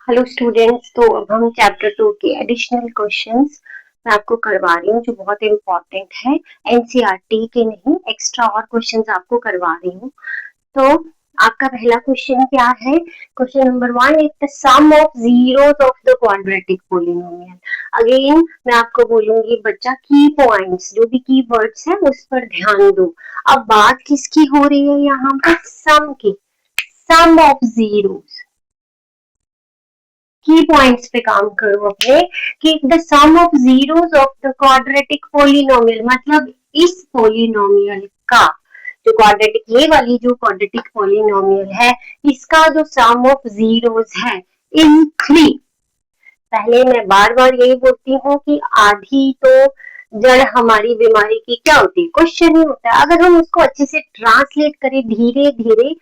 Hello students. तो अब हम चैप्टर 2 के एडिशनल क्वेश्चंस मैं आपको करवा रही हूँ जो बहुत इम्पोर्टेंट है। एनसीईआरटी के नहीं, एक्स्ट्रा और क्वेश्चंस आपको करवा रही हूँ। तो आपका पहला क्वेश्चन क्या है? Question number 1 is the sum of zeros of the quadratic polynomial. Again मैं आपको बोलूंगी बच्चा की पॉइंट्स, जो भी की वर्ड्स है उस पर ध्यान दो। अब बात किसकी हो रही है यहाँ पर? सम की। सम ऑफ जीरोस, की पॉइंट्स पे काम करो अपने कि the sum of zeros of the quadratic polynomial, मतलब इस पॉलिनोमियल का जो क्वाड्रेटिक, ये वाली जो क्वाड्रेटिक पॉलिनोमियल है, इसका जो सम ऑफ जीरोस है इज 3। पहले मैं बार बार यही बोलती हूँ कि आधी तो जड़ हमारी बीमारी की क्या होती है? क्वेश्चन ही होता है। अगर हम उसको अच्छे से ट्रांसलेट करें, धीरे धीरे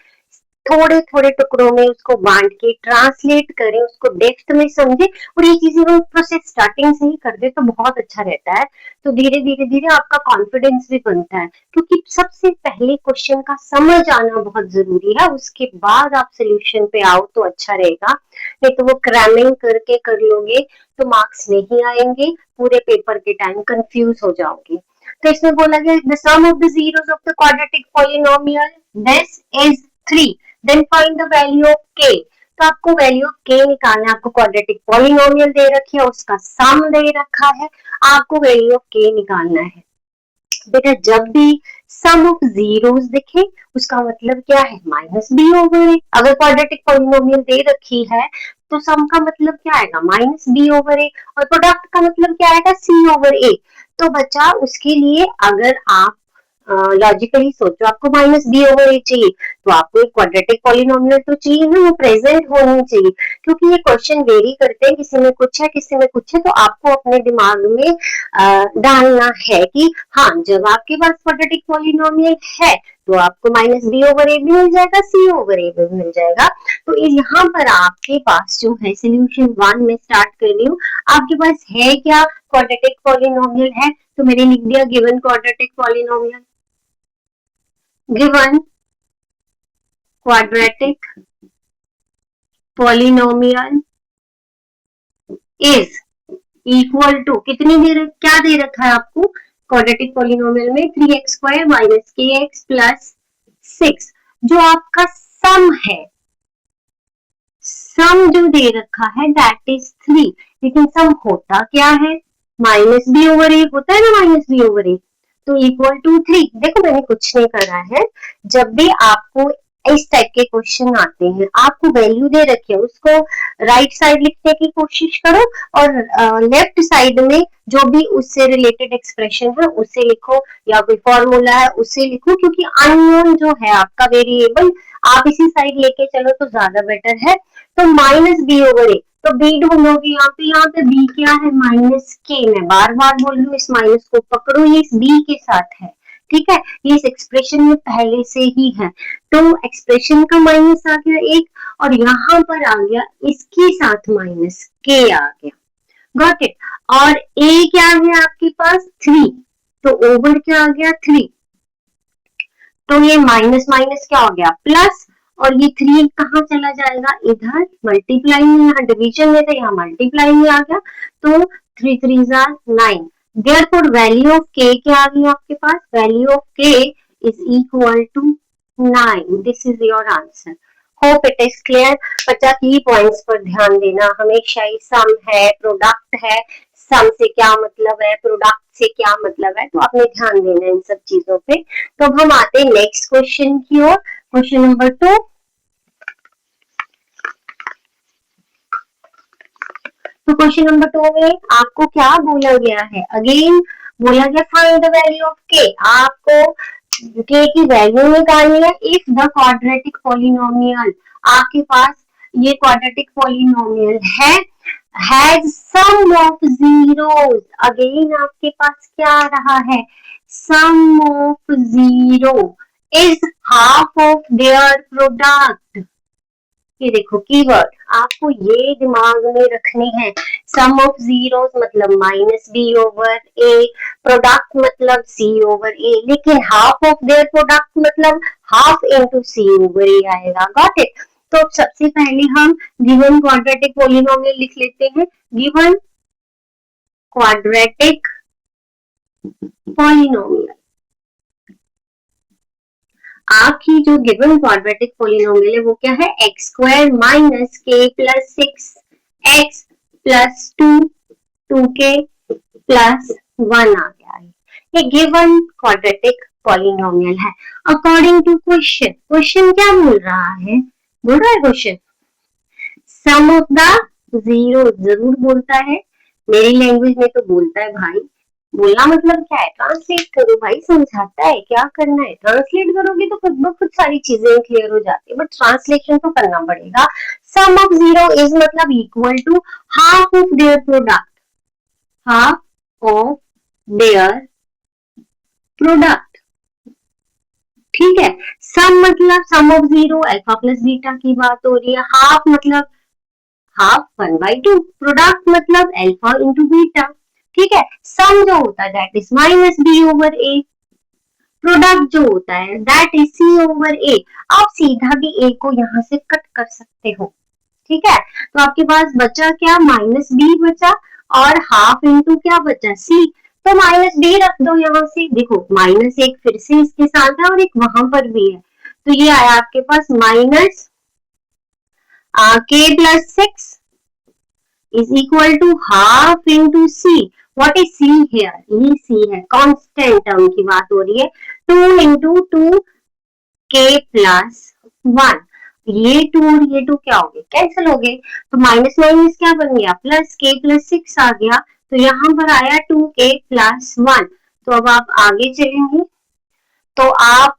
थोड़े थोड़े टुकड़ों में उसको बांट के ट्रांसलेट करें, उसको डेप्थ में समझे, और ये चीजें हम प्रोसेस स्टार्टिंग से ही कर दे तो बहुत अच्छा रहता है। तो धीरे धीरे धीरे आपका कॉन्फिडेंस भी बनता है, क्योंकि सबसे पहले क्वेश्चन का समझ आना बहुत जरूरी है, उसके बाद आप सोल्यूशन पे आओ तो अच्छा रहेगा। नहीं तो वो क्रैमिंग करके कर लोगे तो मार्क्स नहीं आएंगे, पूरे पेपर के टाइम कंफ्यूज हो जाओगे। तो इसमें बोला गया the sum of the zeros of the quadratic polynomial this is 3, then find the value of k। तो आपको वैल्यू ऑफ k निकालना है। आपको क्वाड्रेटिक पॉलिनोमियल दे रखी है, उसका सम दे रखा है, आपको वैल्यू ऑफ k निकालना है। बेटा जब भी सम ऑफ जीरोस दिखे उसका मतलब क्या है? माइनस बी ओवर ए। अगर क्वाड्रेटिक पॉलिनोमियल दे रखी है तो सम का मतलब क्या आएगा? माइनस बी ओवर ए, और प्रोडक्ट का मतलब क्या आएगा? सी ओवर ए। तो बच्चा उसके लिए अगर आप लॉजिकली सोचो, आपको माइनस बी ओवर ए चाहिए तो आपको एक क्वाड्रेटिक पॉलिनोमियल तो चाहिए ना, वो प्रेजेंट होनी चाहिए। क्योंकि ये क्वेश्चन वेरी करते हैं, किसी में कुछ है किसी में कुछ है, तो आपको अपने दिमाग में डालना है कि हाँ, जब आपके पास क्वाड्रेटिक पॉलिनोमियल है तो आपको माइनस बी ओवर ए भी मिल जाएगा, सी ओवर ए भी मिल जाएगा। तो यहाँ पर आपके पास जो है सोल्यूशन 1 में स्टार्ट कर रही हूँ। आपके पास है क्या? क्वाड्रेटिक पॉलिनोमियल है, तो मैंने लिख दिया given quadratic polynomial. Given quadratic polynomial is equal to, कितनी क्या दे रखा है आपको क्वाड्रेटिक पॉलिनोमियल में? 3x² minus kx plus 6। जो आपका सम है, सम जो दे रखा है दैट इज 3, लेकिन सम होता क्या है? माइनस बी ओवर ए होता है ना, माइनस बी ओवर ए। तो इक्वल टू 3। देखो मैंने कुछ नहीं करा है। जब भी आपको इस टाइप के क्वेश्चन आते हैं, आपको वैल्यू दे रखी है, उसको राइट साइड लिखने की कोशिश करो और लेफ्ट साइड में जो भी उससे रिलेटेड एक्सप्रेशन है उसे लिखो, या कोई फॉर्मूला है उसे लिखो, क्योंकि अननोन जो है आपका वेरिएबल आप इसी साइड लेके चलो तो ज्यादा बेटर है। तो माइनस बी ओवर ए, तो बी ढूंढोगे यहाँ पे बी क्या है? माइनस के। मैं बार बार बोल रही हूँ इस माइनस को पकड़ो, ये इस बी के साथ है, ठीक है, ये इस एक्सप्रेशन में पहले से ही है। तो एक्सप्रेशन का माइनस आ गया एक, और यहाँ पर आ गया इसके साथ माइनस के आ गया। Got it. और ए क्या है आपके पास? 3, तो ओवर क्या आ गया? 3। तो ये माइनस माइनस क्या हो गया? प्लस, और ये 3 कहाँ चला जाएगा? इधर मल्टीप्लाई में, यहाँ डिवीजन में था, यहाँ मल्टीप्लाई में आ गया। तो 3 3 9। देयरफॉर वैल्यू ऑफ k क्या आ गई आपके पास? Value of k is equal to 9। This is your answer. Hope it is clear. बच्चा की पॉइंट्स पर ध्यान देना हमेशा ही। सम है, प्रोडक्ट है, सम से क्या मतलब है, प्रोडक्ट से क्या मतलब है, तो आपने ध्यान देना इन सब चीजों पे। तो अब हम आते हैं नेक्स्ट क्वेश्चन की ओर। Question number 2। तो क्वेश्चन नंबर 2 में आपको क्या बोला गया है? अगेन बोला गया find the value of k। आपको k की वैल्यू निकालनी है इफ द क्वाड्रेटिक पॉलिनोमियल, आपके पास ये क्वाड्रेटिक पॉलिनोमियल है, has sum of zeros. Again आपके पास क्या आ रहा है? Sum of zero is half of their product. ये देखो कीवर्ड आपको ये दिमाग में रखनी है। सम ऑफ जीरोस मतलब minus B over A, product मतलब सी ओवर ए, लेकिन हाफ ऑफ देयर प्रोडक्ट मतलब हाफ इनटू सी ओवर ए आएगा। Got it. तो अब सबसे पहले हम गिवन क्वाड्रेटिक पॉलिनोमियल लिख लेते हैं। गिवन क्वाड्रेटिक पॉलिनोमियल, आपकी जो गिवन क्वाड्रेटिक पॉलिनोमियल है वो क्या है, x square minus k plus 6x plus 2k plus 1 आ गया है। ये गिवन क्वाड्रेटिक पॉलिनोमियल है। अकॉर्डिंग टू क्वेश्चन, क्वेश्चन क्या बोल रहा है, बोल रहा है question sum of the zero, जरूर बोलता है, मेरी लैंग्वेज में तो बोलता है भाई। बोलना मतलब क्या है, ट्रांसलेट करो भाई, समझाता है क्या करना है। ट्रांसलेट करोगे तो खुद ब खुद सारी चीजें क्लियर हो जाती है, बट ट्रांसलेशन तो करना पड़ेगा। सम ऑफ जीरो इज मतलब equal to half of their product, half of their product, ठीक है। सम मतलब sum of zero, alpha plus beta की बात हो रही है। हाफ मतलब हाफ 1/2, प्रोडक्ट मतलब अल्फा इंटू बीटा, ठीक है। सम जो होता है that is minus B over A, product जो होता है that is C over A. आप सीधा भी ए को यहाँ से कट कर सकते हो, ठीक है। तो आपके पास बचा क्या, माइनस बी बचा और हाफ इंटू क्या बचा, सी। तो माइनस बी रख दो यहाँ से, देखो माइनस एक फिर से इसके साथ है और एक वहां पर भी है, तो ये आया आपके पास minus k plus 6 is equal to half into c. What is c here? ये c है, constant term की बात हो रही है। 2 into 2k plus 1, ये 2 और ये 2 क्या हो गए, कैंसिल हो गए। तो माइनस माइनस क्या बन गया, प्लस k प्लस 6 आ गया। तो यहाँ पर आया 2k प्लस 1। तो अब आप आगे चलेंगे तो आप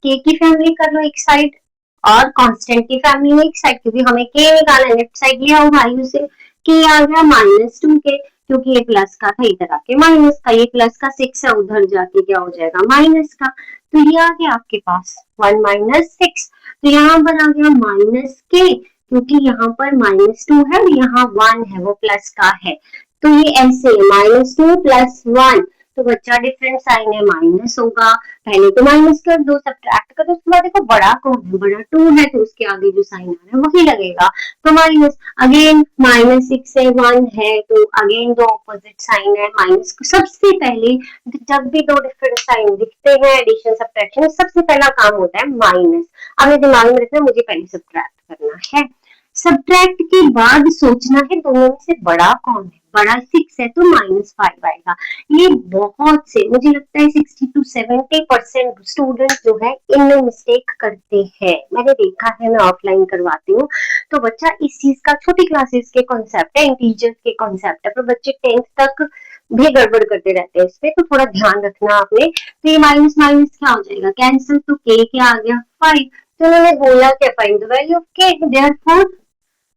k की फैमिली कर लो एक साइड और कांस्टेंट की फैमिली एक साइड, क्योंकि हमें k निकालना है। लेफ्ट साइड ले आओ भाई उसे, k आ गया माइनस 2k, क्योंकि ये प्लस का था इधर आके माइनस का, ये प्लस का 6 है उधर जाके क्या हो जाएगा माइनस का। तो ये आ गया आपके पास 1 माइनस 6। तो यहाँ पर आ गया माइनस k, क्योंकि यहाँ पर माइनस 2 है और यहाँ 1 है वो प्लस का है। तो ये ऐसे माइनस 2 प्लस 1, तो बच्चा डिफरेंट साइन है माइनस होगा। पहले तो माइनस कर दो, सब्ट्रैक्ट करो, उसके बाद देखो बड़ा कौन है, बड़ा 2 है तो उसके आगे जो साइन आ रहा है वही लगेगा। तो माइनस अगेन माइनस 6 है 1 है तो अगेन दो ऑपोजिट साइन है माइनस। सबसे पहले जब भी दो डिफरेंट साइन दिखते हैं एडिशन सब्ट्रैक्शन, सबसे पहला काम होता है माइनस। अब दिमाग में रखना मुझे पहले सब्ट्रैक्ट करना है, सब्ट्रैक्ट के बाद सोचना है दोनों में से बड़ा कौन है। बड़ा 6 है तो -5 आएगा। ये बहुत से, मुझे लगता है 60 to 70% स्टूडेंट जो है इनमें मिस्टेक करते हैं, मैंने देखा है, मैं ऑफलाइन करवाती हूँ। तो बच्चा इस चीज का, छोटी क्लासेस के कॉन्सेप्ट है, इंटीजर्स के कॉन्सेप्ट है, पर बच्चे 10th तक भी गड़बड़ करते रहते हैं इस पे, तो थोड़ा ध्यान रखना आपने। तो ये माइनस माइनस क्या हो जाएगा, कैंसिल, तो k क्या आ गया 5। तो उन्होंने बोला क्या, find the value of k, therefore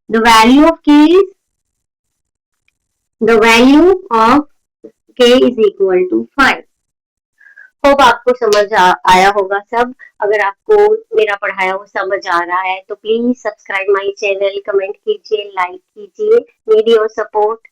the value of k is, the value of k is equal to 5। Hope आपको समझ आया होगा सब। अगर आपको मेरा पढ़ाया हुआ समझ आ रहा है तो please subscribe my channel, comment कीजिए, लाइक कीजिए, नीड योर सपोर्ट।